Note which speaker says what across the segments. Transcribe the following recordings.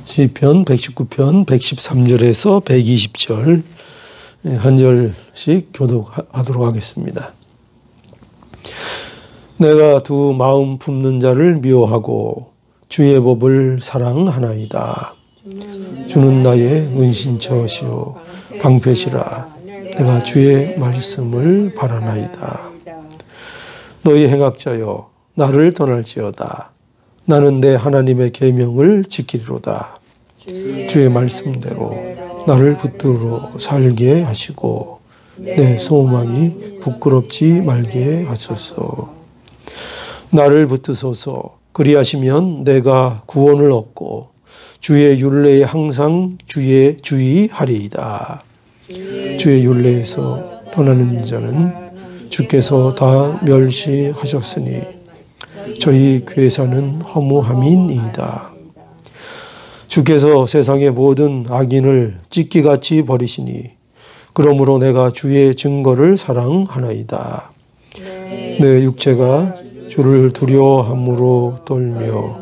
Speaker 1: 시편 119편 113절에서 120절 한 절씩 교독하도록 하겠습니다. 내가 두 마음 품는 자를 미워하고 주의 법을 사랑하나이다. 주는 나의 은신처시오 방패시라. 내가 주의 말씀을 바라나이다. 너희 행악자여 나를 떠날지어다. 나는 내 하나님의 계명을 지키리로다. 주의 말씀대로 나를 붙들어 살게 하시고 내 소망이 부끄럽지 말게 하소서. 나를 붙드소서. 그리하시면 내가 구원을 얻고 주의 율례에 항상 주의하리이다. 주의 율례에서 떠나는 자는 주께서 다 멸시하셨으니 저희 괴사는 허무함이니이다. 주께서 세상의 모든 악인을 찢기같이 버리시니 그러므로 내가 주의 증거를 사랑하나이다. 내 육체가 주를 두려워함으로 떨며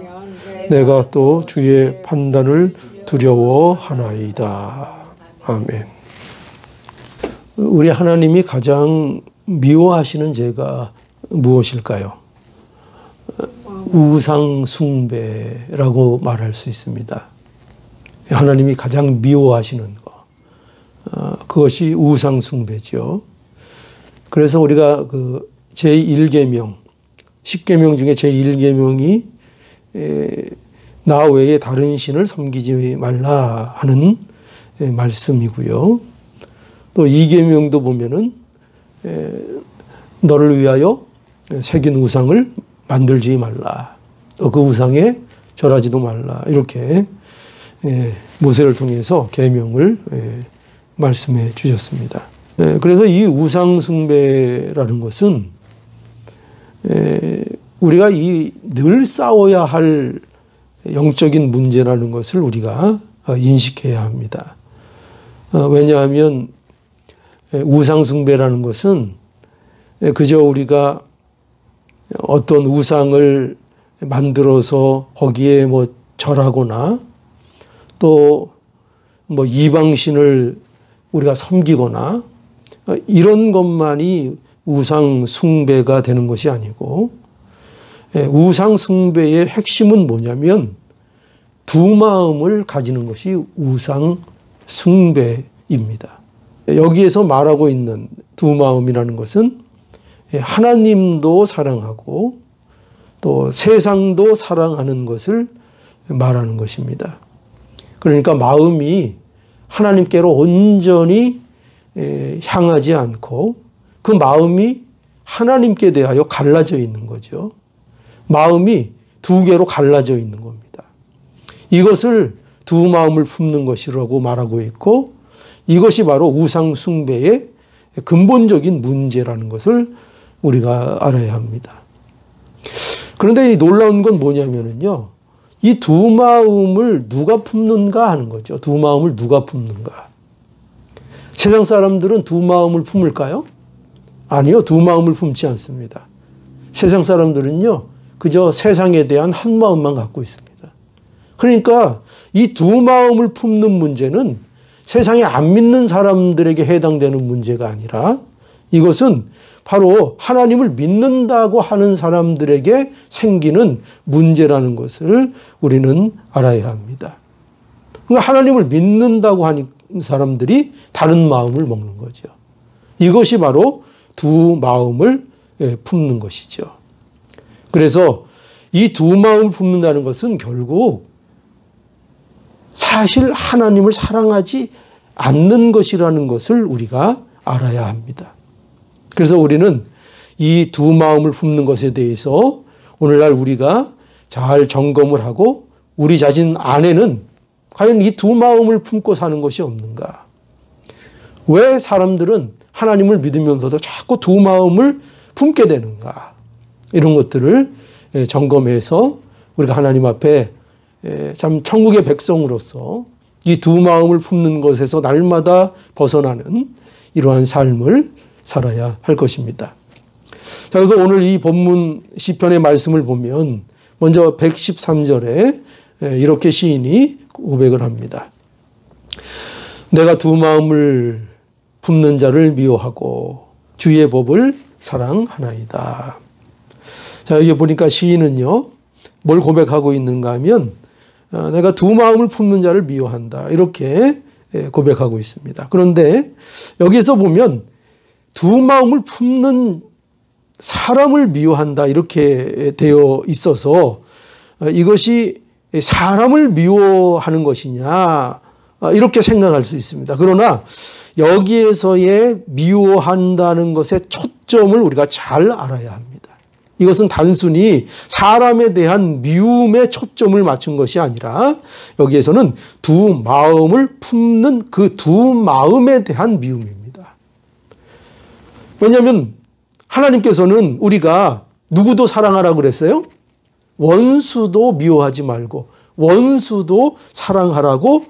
Speaker 1: 내가 또 주의 판단을 두려워하나이다. 아멘. 우리 하나님이 가장 미워하시는 죄가 무엇일까요? 우상 숭배라고 말할 수 있습니다. 하나님이 가장 미워하시는 것, 그것이 우상 숭배죠. 그래서 우리가 그 제1계명, 10계명 중에 제1계명이 나 외에 다른 신을 섬기지 말라 하는 말씀이고요. 또 2계명도 보면은 너를 위하여 새긴 우상을 만들지 말라. 또 그 우상에 절하지도 말라. 이렇게 모세를 통해서 계명을 말씀해 주셨습니다. 그래서 이 우상 숭배라는 것은 우리가 늘 싸워야 할 영적인 문제라는 것을 우리가 인식해야 합니다. 왜냐하면 우상 숭배라는 것은 그저 우리가 어떤 우상을 만들어서 거기에 뭐 절하거나 또 뭐 이방신을 우리가 섬기거나 이런 것만이 우상 숭배가 되는 것이 아니고 우상 숭배의 핵심은 뭐냐면 두 마음을 가지는 것이 우상 숭배입니다. 여기에서 말하고 있는 두 마음이라는 것은 하나님도 사랑하고 또 세상도 사랑하는 것을 말하는 것입니다. 그러니까 마음이 하나님께로 온전히 향하지 않고 그 마음이 하나님께 대하여 갈라져 있는 거죠. 마음이 두 개로 갈라져 있는 겁니다. 이것을 두 마음을 품는 것이라고 말하고 있고 이것이 바로 우상 숭배의 근본적인 문제라는 것을 우리가 알아야 합니다. 그런데 이 놀라운 건 뭐냐면요. 이 두 마음을 누가 품는가 하는 거죠. 두 마음을 누가 품는가. 세상 사람들은 두 마음을 품을까요? 아니요. 두 마음을 품지 않습니다. 세상 사람들은요. 그저 세상에 대한 한 마음만 갖고 있습니다. 그러니까 이 두 마음을 품는 문제는 세상에 안 믿는 사람들에게 해당되는 문제가 아니라 이것은 바로 하나님을 믿는다고 하는 사람들에게 생기는 문제라는 것을 우리는 알아야 합니다. 그러니까 하나님을 믿는다고 하는 사람들이 다른 마음을 먹는 거죠. 이것이 바로 두 마음을 품는 것이죠. 그래서 이 두 마음을 품는다는 것은 결국 사실 하나님을 사랑하지 않는 것이라는 것을 우리가 알아야 합니다. 그래서 우리는 이 두 마음을 품는 것에 대해서 오늘날 우리가 잘 점검을 하고 우리 자신 안에는 과연 이 두 마음을 품고 사는 것이 없는가? 왜 사람들은 하나님을 믿으면서도 자꾸 두 마음을 품게 되는가? 이런 것들을 점검해서 우리가 하나님 앞에 참 천국의 백성으로서 이 두 마음을 품는 것에서 날마다 벗어나는 이러한 삶을 살아야 할 것입니다. 자, 그래서 오늘 이 본문 시편의 말씀을 보면 먼저 113절에 이렇게 시인이 고백을 합니다. 내가 두 마음을 품는 자를 미워하고 주의 법을 사랑하나이다. 자, 여기 보니까 시인은요, 뭘 고백하고 있는가 하면, 내가 두 마음을 품는 자를 미워한다. 이렇게 고백하고 있습니다. 그런데 여기서 보면 두 마음을 품는 사람을 미워한다. 이렇게 되어 있어서 이것이 사람을 미워하는 것이냐, 이렇게 생각할 수 있습니다. 그러나 여기에서의 미워한다는 것의 초점을 우리가 잘 알아야 합니다. 이것은 단순히 사람에 대한 미움에 초점을 맞춘 것이 아니라 여기에서는 두 마음을 품는 그 두 마음에 대한 미움입니다. 왜냐하면 하나님께서는 우리가 누구도 사랑하라고 그랬어요? 원수도 미워하지 말고 원수도 사랑하라고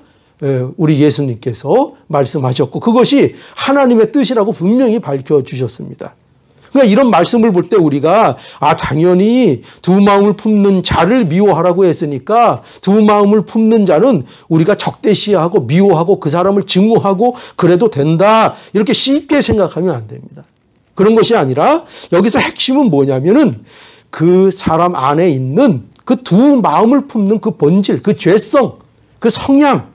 Speaker 1: 우리 예수님께서 말씀하셨고, 그것이 하나님의 뜻이라고 분명히 밝혀주셨습니다. 그러니까 이런 말씀을 볼 때 우리가 당연히 두 마음을 품는 자를 미워하라고 했으니까 두 마음을 품는 자는 우리가 적대시하고 미워하고 그 사람을 증오하고 그래도 된다, 이렇게 쉽게 생각하면 안 됩니다. 그런 것이 아니라 여기서 핵심은 뭐냐면은 그 사람 안에 있는 그 두 마음을 품는 그 본질, 그 죄성, 그 성향,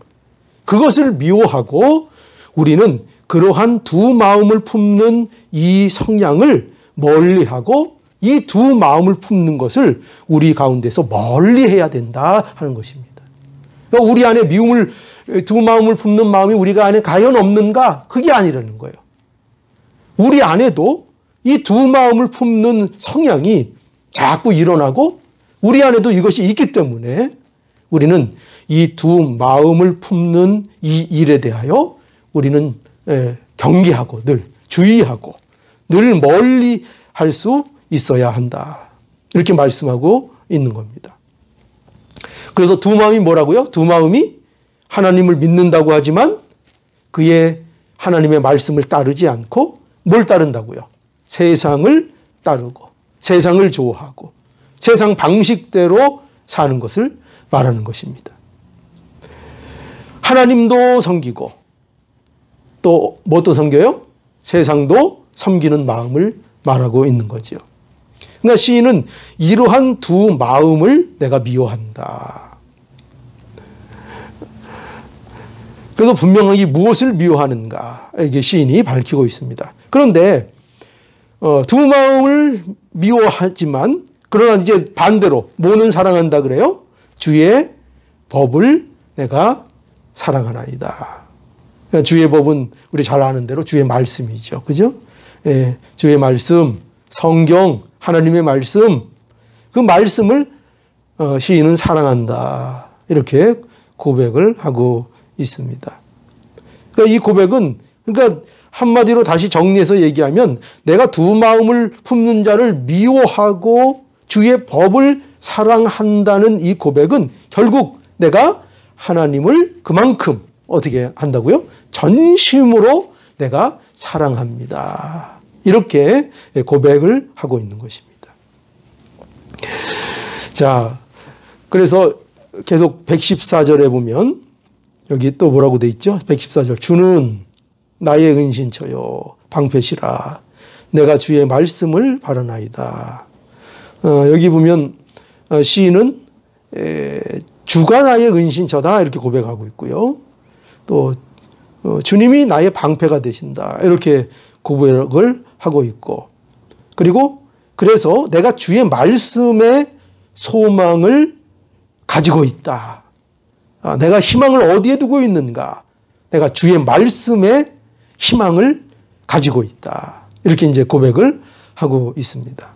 Speaker 1: 그것을 미워하고 우리는 그러한 두 마음을 품는 이 성향을 멀리하고 이 두 마음을 품는 것을 우리 가운데서 멀리해야 된다 하는 것입니다. 그러니까 우리 안에 미움을, 두 마음을 품는 마음이 우리가 안에 과연 없는가? 그게 아니라는 거예요. 우리 안에도 이 두 마음을 품는 성향이 자꾸 일어나고 우리 안에도 이것이 있기 때문에 우리는 이 두 마음을 품는 이 일에 대하여 우리는 경계하고 늘 주의하고 늘 멀리 할 수 있어야 한다. 이렇게 말씀하고 있는 겁니다. 그래서 두 마음이 뭐라고요? 두 마음이 하나님을 믿는다고 하지만 그의 하나님의 말씀을 따르지 않고 뭘 따른다고요? 세상을 따르고 세상을 좋아하고 세상 방식대로 사는 것을 말하는 것입니다. 하나님도 섬기고 또 뭣도 섬겨요? 세상도 섬기는 마음을 말하고 있는 거죠. 그러니까 시인은 이러한 두 마음을 내가 미워한다. 그래서 분명하게 무엇을 미워하는가, 이게 시인이 밝히고 있습니다. 그런데 두 마음을 미워하지만 그러나 이제 반대로 뭐는 사랑한다 그래요? 주의 법을 내가 사랑하나이다. 주의 법은 우리 잘 아는 대로 주의 말씀이죠. 그죠? 예, 주의 말씀, 성경, 하나님의 말씀, 그 말씀을 시인은 사랑한다. 이렇게 고백을 하고 있습니다. 그러니까 이 고백은, 그러니까 한마디로 다시 정리해서 얘기하면 내가 두 마음을 품는 자를 미워하고 주의 법을 사랑한다는 이 고백은 결국 내가 하나님을 그만큼 어떻게 한다고요? 전심으로 내가 사랑합니다. 이렇게 고백을 하고 있는 것입니다. 자, 그래서 계속 114절에 보면 여기 또 뭐라고 돼 있죠? 114절. 주는 나의 은신처요 방패시라 내가 주의 말씀을 바라나이다. 여기 보면 시인은 주가 나의 은신처다 이렇게 고백하고 있고요. 또 주님이 나의 방패가 되신다 이렇게 고백을 하고 있고, 그리고 그래서 내가 주의 말씀에 소망을 가지고 있다. 내가 희망을 어디에 두고 있는가? 내가 주의 말씀에 희망을 가지고 있다. 이렇게 이제 고백을 하고 있습니다.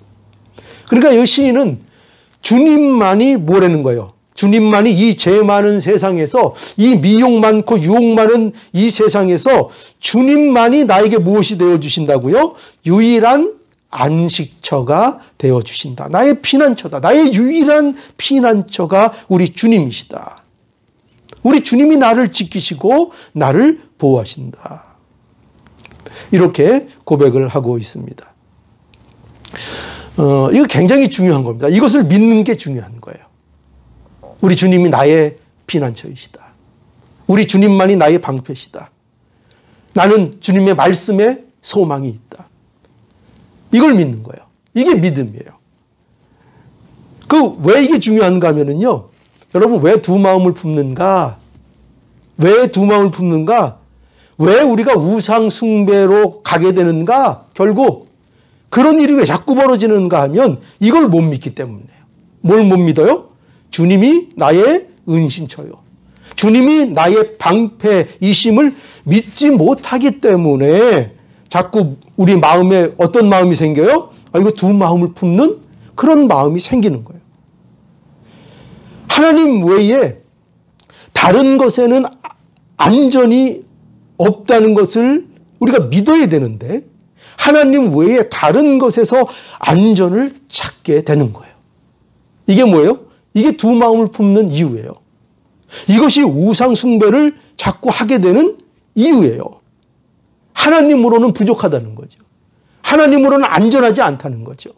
Speaker 1: 그러니까 이 시인은 주님만이 뭐라는 거예요? 주님만이 이 죄 많은 세상에서, 이 미혹 많고 유혹 많은 이 세상에서 주님만이 나에게 무엇이 되어주신다고요? 유일한 안식처가 되어주신다. 나의 피난처다. 나의 유일한 피난처가 우리 주님이시다. 우리 주님이 나를 지키시고 나를 보호하신다. 이렇게 고백을 하고 있습니다. 이거 굉장히 중요한 겁니다. 이것을 믿는 게 중요한 거예요. 우리 주님이 나의 피난처이시다. 우리 주님만이 나의 방패시다. 나는 주님의 말씀에 소망이 있다. 이걸 믿는 거예요. 이게 믿음이에요. 왜 이게 중요한가 하면은요, 여러분, 왜 두 마음을 품는가? 왜 두 마음을 품는가? 왜 우리가 우상 숭배로 가게 되는가? 결국 그런 일이 왜 자꾸 벌어지는가 하면 이걸 못 믿기 때문이에요. 뭘 못 믿어요? 주님이 나의 은신처요. 주님이 나의 방패이심을 믿지 못하기 때문에 자꾸 우리 마음에 어떤 마음이 생겨요? 이거 두 마음을 품는 그런 마음이 생기는 거예요. 하나님 외에 다른 것에는 안전이 없다는 것을 우리가 믿어야 되는데 하나님 외에 다른 것에서 안전을 찾게 되는 거예요. 이게 뭐예요? 이게 두 마음을 품는 이유예요. 이것이 우상 숭배를 자꾸 하게 되는 이유예요. 하나님으로는 부족하다는 거죠. 하나님으로는 안전하지 않다는 거죠.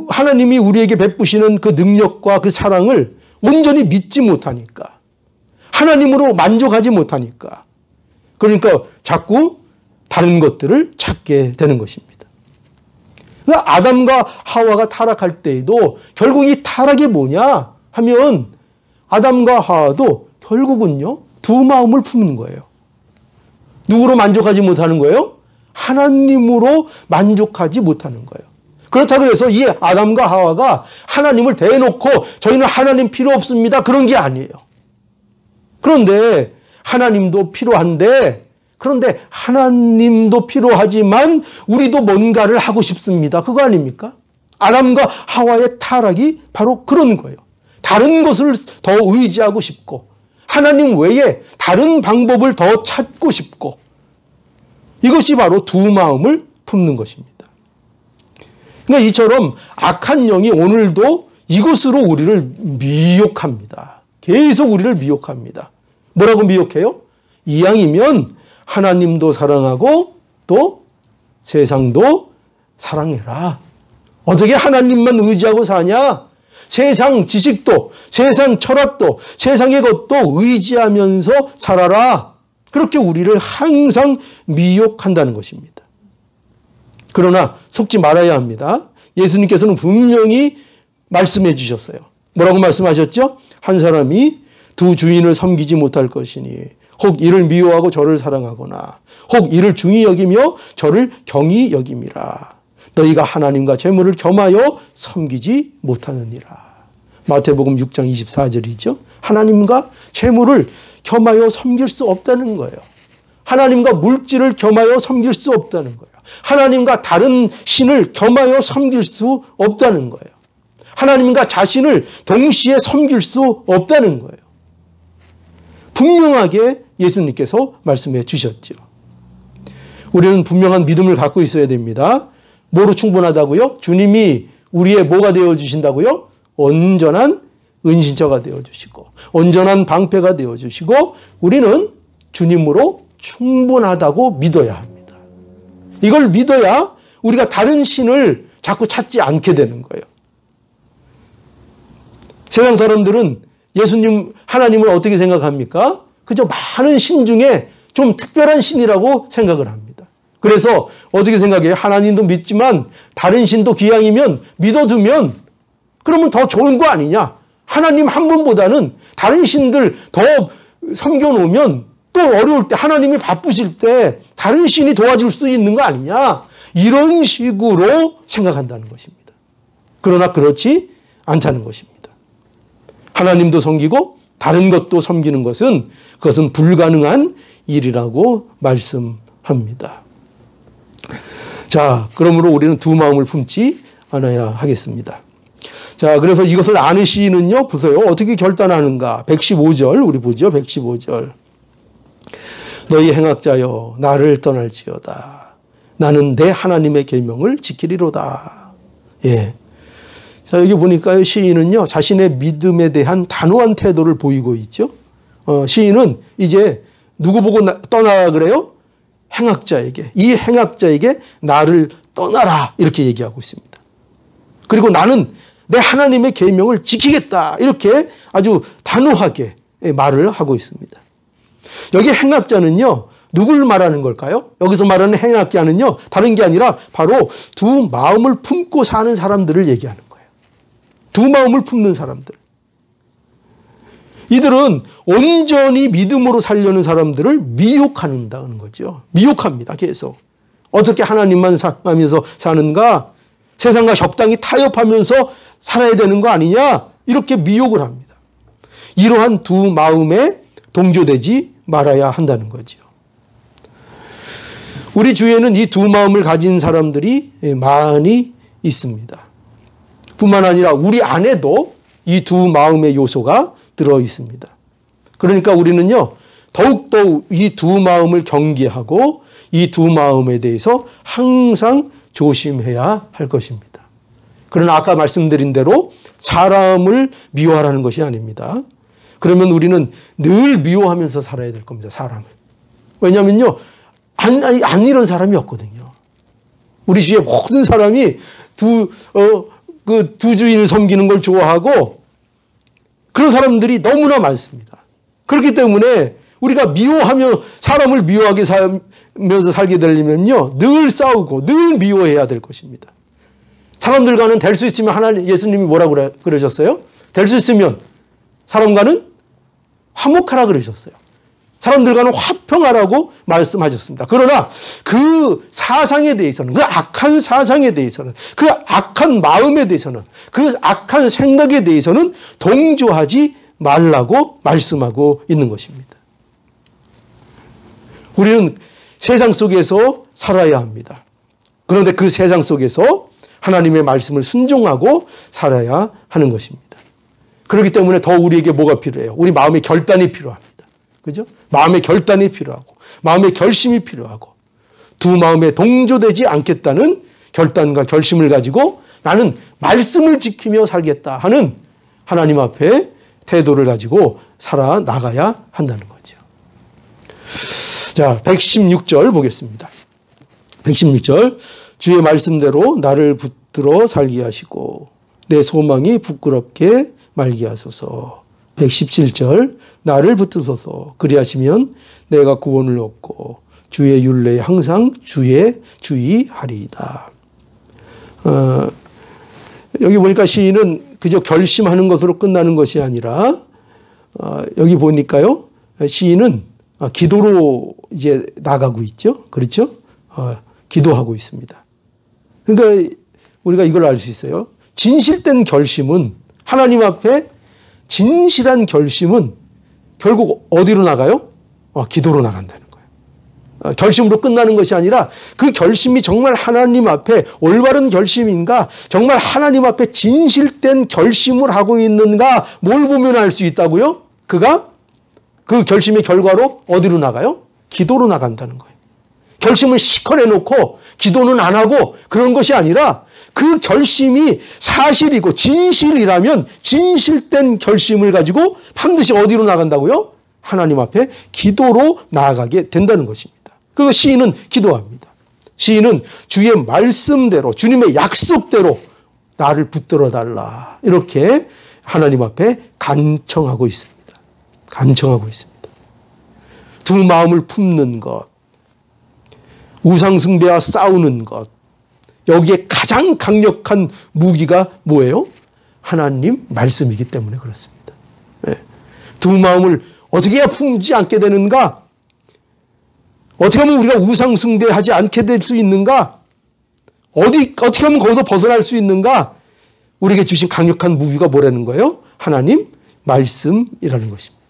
Speaker 1: 하나님이 우리에게 베푸시는 그 능력과 그 사랑을 온전히 믿지 못하니까, 하나님으로 만족하지 못하니까, 그러니까 자꾸 다른 것들을 찾게 되는 것입니다. 그러니까 아담과 하와가 타락할 때에도 결국 이 타락이 뭐냐 하면 아담과 하와도 결국은요 두 마음을 품는 거예요. 누구로 만족하지 못하는 거예요? 하나님으로 만족하지 못하는 거예요. 그렇다고 해서 이 아담과 하와가 하나님을 대놓고 저희는 하나님 필요 없습니다, 그런 게 아니에요. 그런데 하나님도 필요한데, 그런데 하나님도 필요하지만 우리도 뭔가를 하고 싶습니다, 그거 아닙니까? 아담과 하와의 타락이 바로 그런 거예요. 다른 것을 더 의지하고 싶고 하나님 외에 다른 방법을 더 찾고 싶고, 이것이 바로 두 마음을 품는 것입니다. 그러니까 이처럼 악한 영이 오늘도 이것으로 우리를 미혹합니다. 계속 우리를 미혹합니다. 뭐라고 미혹해요? 이왕이면 하나님도 사랑하고 또 세상도 사랑해라. 어떻게 하나님만 의지하고 사냐? 세상 지식도, 세상 철학도, 세상의 것도 의지하면서 살아라. 그렇게 우리를 항상 미혹한다는 것입니다. 그러나 속지 말아야 합니다. 예수님께서는 분명히 말씀해 주셨어요. 뭐라고 말씀하셨죠? 한 사람이 두 주인을 섬기지 못할 것이니 혹 이를 미워하고 저를 사랑하거나 혹 이를 중히 여기며 저를 경히 여김이라. 너희가 하나님과 재물을 겸하여 섬기지 못하느니라. 마태복음 6장 24절이죠. 하나님과 재물을 겸하여 섬길 수 없다는 거예요. 하나님과 물질을 겸하여 섬길 수 없다는 거예요. 하나님과 다른 신을 겸하여 섬길 수 없다는 거예요. 하나님과 자신을 동시에 섬길 수 없다는 거예요. 분명하게 예수님께서 말씀해 주셨죠. 우리는 분명한 믿음을 갖고 있어야 됩니다. 뭐로 충분하다고요? 주님이 우리의 뭐가 되어주신다고요? 온전한 은신처가 되어주시고 온전한 방패가 되어주시고 우리는 주님으로 충분하다고 믿어야 합니다. 이걸 믿어야 우리가 다른 신을 자꾸 찾지 않게 되는 거예요. 세상 사람들은 예수님, 하나님을 어떻게 생각합니까? 그저 많은 신 중에 좀 특별한 신이라고 생각을 합니다. 그래서 어떻게 생각해요? 하나님도 믿지만 다른 신도 기왕이면 믿어두면 그러면 더 좋은 거 아니냐? 하나님 한 분보다는 다른 신들 더 섬겨놓으면 또 어려울 때, 하나님이 바쁘실 때 다른 신이 도와줄 수 있는 거 아니냐? 이런 식으로 생각한다는 것입니다. 그러나 그렇지 않다는 것입니다. 하나님도 섬기고 다른 것도 섬기는 것은 그것은 불가능한 일이라고 말씀합니다. 자, 그러므로 우리는 두 마음을 품지 않아야 하겠습니다. 자, 그래서 이것을 아는 시인은요, 보세요. 어떻게 결단하는가? 115절, 우리 보죠. 115절. 너희 행악자여, 나를 떠날지어다. 나는 내 하나님의 계명을 지키리로다. 예. 자, 여기 보니까요, 시인은요, 자신의 믿음에 대한 단호한 태도를 보이고 있죠. 시인은 이제 누구 보고 떠나라 그래요? 행악자에게. 이 행악자에게 나를 떠나라. 이렇게 얘기하고 있습니다. 그리고 나는 내 하나님의 계명을 지키겠다. 이렇게 아주 단호하게 말을 하고 있습니다. 여기 행악자는요, 누굴 말하는 걸까요? 여기서 말하는 행악자는요, 다른 게 아니라 바로 두 마음을 품고 사는 사람들을 얘기하는 거예요. 두 마음을 품는 사람들. 이들은 온전히 믿음으로 살려는 사람들을 미혹한다는 거죠. 미혹합니다, 계속. 어떻게 하나님만 사랑하면서 사는가? 세상과 적당히 타협하면서 살아야 되는 거 아니냐? 이렇게 미혹을 합니다. 이러한 두 마음에 동조되지 말아야 한다는 거죠. 우리 주위에는 이 두 마음을 가진 사람들이 많이 있습니다. 뿐만 아니라 우리 안에도 이 두 마음의 요소가 들어 있습니다. 그러니까 우리는요, 더욱더 이 두 마음을 경계하고 이 두 마음에 대해서 항상 조심해야 할 것입니다. 그러나 아까 말씀드린 대로 사람을 미워하라는 것이 아닙니다. 그러면 우리는 늘 미워하면서 살아야 될 겁니다. 사람을. 왜냐하면요, 안 이런 사람이 없거든요. 우리 주위에 모든 사람이 두 주인을 섬기는 걸 좋아하고 그런 사람들이 너무나 많습니다. 그렇기 때문에 우리가 미워하며 사람을 미워하게 살면서 살게 되려면요, 늘 싸우고 늘 미워해야 될 것입니다. 사람들과는 될 수 있으면 하나님, 예수님이 뭐라고 그러셨어요? 될 수 있으면 사람과는 화목하라 그러셨어요. 사람들과는 화평하라고 말씀하셨습니다. 그러나 그 사상에 대해서는, 그 악한 사상에 대해서는, 그 악한 마음에 대해서는, 그 악한 생각에 대해서는 동조하지 말라고 말씀하고 있는 것입니다. 우리는 세상 속에서 살아야 합니다. 그런데 그 세상 속에서 하나님의 말씀을 순종하고 살아야 하는 것입니다. 그렇기 때문에 더 우리에게 뭐가 필요해요? 우리 마음의 결단이 필요합니다. 그죠? 마음의 결단이 필요하고, 마음의 결심이 필요하고, 두 마음에 동조되지 않겠다는 결단과 결심을 가지고 나는 말씀을 지키며 살겠다 하는 하나님 앞에 태도를 가지고 살아나가야 한다는 거죠. 자, 116절 보겠습니다. 116절. 주의 말씀대로 나를 붙들어 살게 하시고 내 소망이 부끄럽게 말게 하소서. 117절. 나를 붙드소서. 그리하시면 내가 구원을 얻고 주의 율례에 항상 주의하리이다. 여기 보니까 시인은 그저 결심하는 것으로 끝나는 것이 아니라 여기 보니까요, 시인은 기도로 이제 나가고 있죠. 그렇죠? 기도하고 있습니다. 그러니까 우리가 이걸 알 수 있어요. 진실된 결심은, 하나님 앞에 진실한 결심은 결국 어디로 나가요? 기도로 나간다는 거예요. 결심으로 끝나는 것이 아니라 그 결심이 정말 하나님 앞에 올바른 결심인가, 정말 하나님 앞에 진실된 결심을 하고 있는가, 뭘 보면 알 수 있다고요? 그가 그 결심의 결과로 어디로 나가요? 기도로 나간다는 거예요. 결심을 시커내놓고 기도는 안 하고 그런 것이 아니라 그 결심이 사실이고 진실이라면 진실된 결심을 가지고 반드시 어디로 나간다고요? 하나님 앞에 기도로 나아가게 된다는 것입니다. 그래서 시인은 기도합니다. 시인은 주의 말씀대로, 주님의 약속대로 나를 붙들어 달라, 이렇게 하나님 앞에 간청하고 있습니다. 간청하고 있습니다. 두 마음을 품는 것, 우상숭배와 싸우는 것, 여기에 가장 강력한 무기가 뭐예요? 하나님 말씀이기 때문에 그렇습니다. 두 마음을 어떻게 해야 품지 않게 되는가? 어떻게 하면 우리가 우상숭배하지 않게 될 수 있는가? 어떻게 하면 거기서 벗어날 수 있는가? 우리에게 주신 강력한 무기가 뭐라는 거예요? 하나님 말씀이라는 것입니다.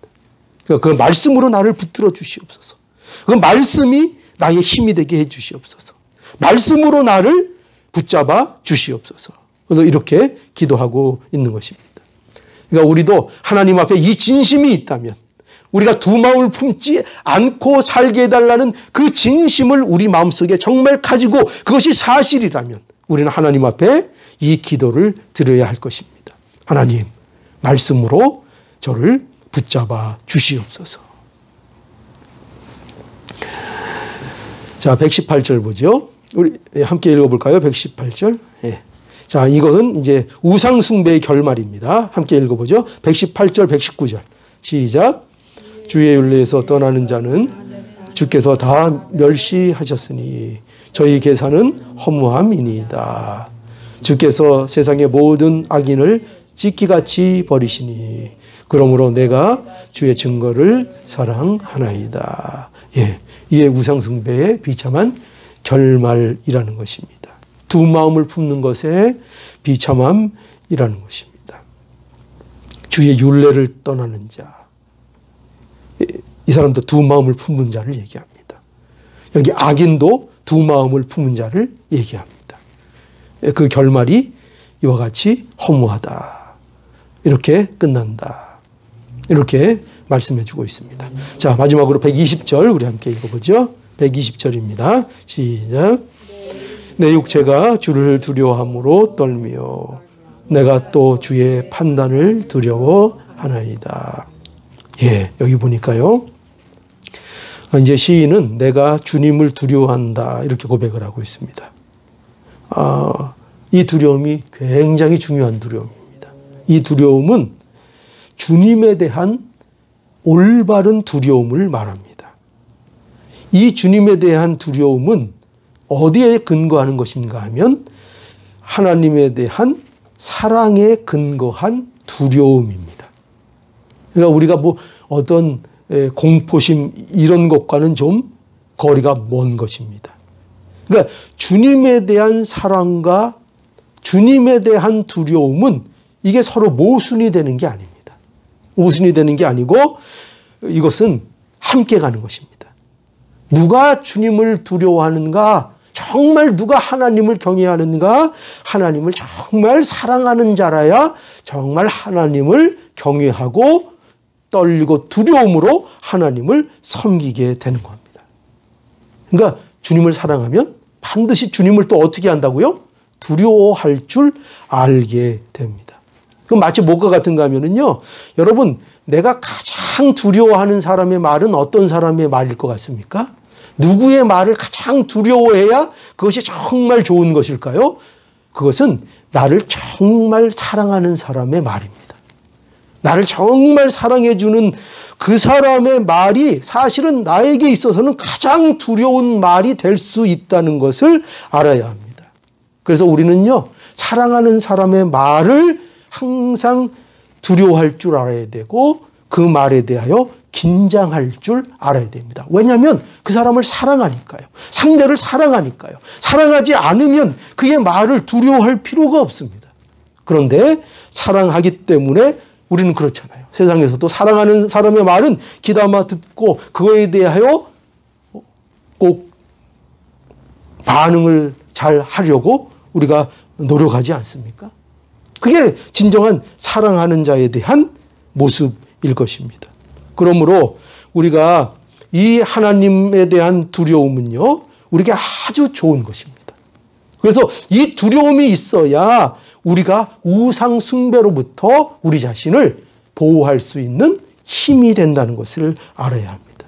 Speaker 1: 그 말씀으로 나를 붙들어 주시옵소서. 그 말씀이 나의 힘이 되게 해 주시옵소서. 말씀으로 나를 붙잡아 주시옵소서. 그래서 이렇게 기도하고 있는 것입니다. 그러니까 우리도 하나님 앞에 이 진심이 있다면, 우리가 두 마음을 품지 않고 살게 해달라는 그 진심을 우리 마음속에 정말 가지고 그것이 사실이라면 우리는 하나님 앞에 이 기도를 드려야 할 것입니다. 하나님, 말씀으로 저를 붙잡아 주시옵소서. 자, 118절 보죠. 우리 함께 읽어볼까요? 118절. 예. 자, 이것은 이제 우상숭배의 결말입니다. 함께 읽어보죠. 118절, 119절. 시작. 주의 윤례에서 떠나는 자는 주께서 다 멸시하셨으니 저희 계산은 허무함이니이다. 주께서 세상의 모든 악인을 찢기같이 버리시니 그러므로 내가 주의 증거를 사랑하나이다. 예, 이에 우상숭배의 비참한 결말이라는 것입니다. 두 마음을 품는 것에 비참함이라는 것입니다. 주의 율례를 떠나는 자. 이 사람도 두 마음을 품는 자를 얘기합니다. 여기 악인도 두 마음을 품는 자를 얘기합니다. 그 결말이 이와 같이 허무하다. 이렇게 끝난다. 이렇게 말씀해 주고 있습니다. 자, 마지막으로 120절 우리 함께 읽어보죠. 120절입니다. 시작. 내 육체가 주를 두려워함으로 떨며 내가 또 주의 판단을 두려워하나이다. 예, 여기 보니까요. 이제 시인은 내가 주님을 두려워한다 이렇게 고백을 하고 있습니다. 이 두려움이 굉장히 중요한 두려움입니다. 이 두려움은 주님에 대한 올바른 두려움을 말합니다. 이 주님에 대한 두려움은 어디에 근거하는 것인가 하면 하나님에 대한 사랑에 근거한 두려움입니다. 그러니까 우리가 뭐 어떤 공포심 이런 것과는 좀 거리가 먼 것입니다. 그러니까 주님에 대한 사랑과 주님에 대한 두려움은 이게 서로 모순이 되는 게 아닙니다. 모순이 되는 게 아니고 이것은 함께 가는 것입니다. 누가 주님을 두려워하는가? 정말 누가 하나님을 경외하는가? 하나님을 정말 사랑하는 자라야 정말 하나님을 경외하고 떨리고 두려움으로 하나님을 섬기게 되는 겁니다. 그러니까 주님을 사랑하면 반드시 주님을 또 어떻게 한다고요? 두려워할 줄 알게 됩니다. 그럼 마치 뭐가 같은가 하면요. 여러분, 내가 가장 두려워하는 사람의 말은 어떤 사람의 말일 것 같습니까? 누구의 말을 가장 두려워해야 그것이 정말 좋은 것일까요? 그것은 나를 정말 사랑하는 사람의 말입니다. 나를 정말 사랑해주는 그 사람의 말이 사실은 나에게 있어서는 가장 두려운 말이 될 수 있다는 것을 알아야 합니다. 그래서 우리는요, 사랑하는 사람의 말을 항상 두려워할 줄 알아야 되고 그 말에 대하여 긴장할 줄 알아야 됩니다. 왜냐하면 그 사람을 사랑하니까요. 상대를 사랑하니까요. 사랑하지 않으면 그의 말을 두려워할 필요가 없습니다. 그런데 사랑하기 때문에 우리는 그렇잖아요. 세상에서도 사랑하는 사람의 말은 귀담아 듣고 그거에 대하여 꼭 반응을 잘 하려고 우리가 노력하지 않습니까? 그게 진정한 사랑하는 자에 대한 모습일 것입니다. 그러므로 우리가 이 하나님에 대한 두려움은요, 우리에게 아주 좋은 것입니다. 그래서 이 두려움이 있어야 우리가 우상 숭배로부터 우리 자신을 보호할 수 있는 힘이 된다는 것을 알아야 합니다.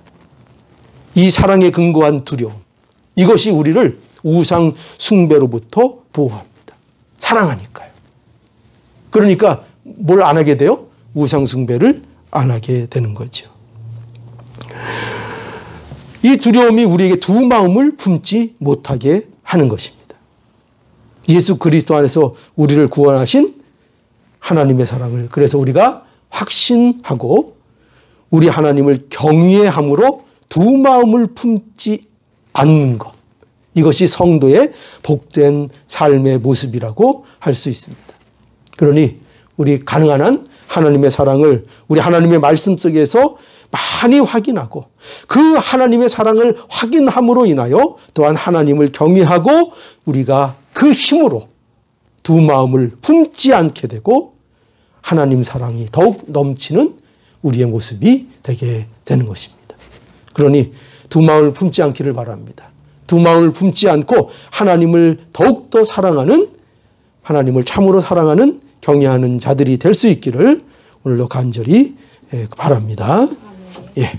Speaker 1: 이 사랑에 근거한 두려움, 이것이 우리를 우상 숭배로부터 보호합니다. 사랑하니까요. 그러니까 뭘 안 하게 돼요? 우상 숭배를 안 하게 되는 거죠. 이 두려움이 우리에게 두 마음을 품지 못하게 하는 것입니다. 예수 그리스도 안에서 우리를 구원하신 하나님의 사랑을 그래서 우리가 확신하고 우리 하나님을 경외함으로 두 마음을 품지 않는 것, 이것이 성도의 복된 삶의 모습이라고 할 수 있습니다. 그러니 우리 가능한 한 하나님의 사랑을 우리 하나님의 말씀 속에서 많이 확인하고 그 하나님의 사랑을 확인함으로 인하여 또한 하나님을 경외하고 우리가 그 힘으로 두 마음을 품지 않게 되고 하나님 사랑이 더욱 넘치는 우리의 모습이 되게 되는 것입니다. 그러니 두 마음을 품지 않기를 바랍니다. 두 마음을 품지 않고 하나님을 더욱더 사랑하는, 하나님을 참으로 사랑하는 경외하는 자들이 될 수 있기를 오늘도 간절히 바랍니다. 예.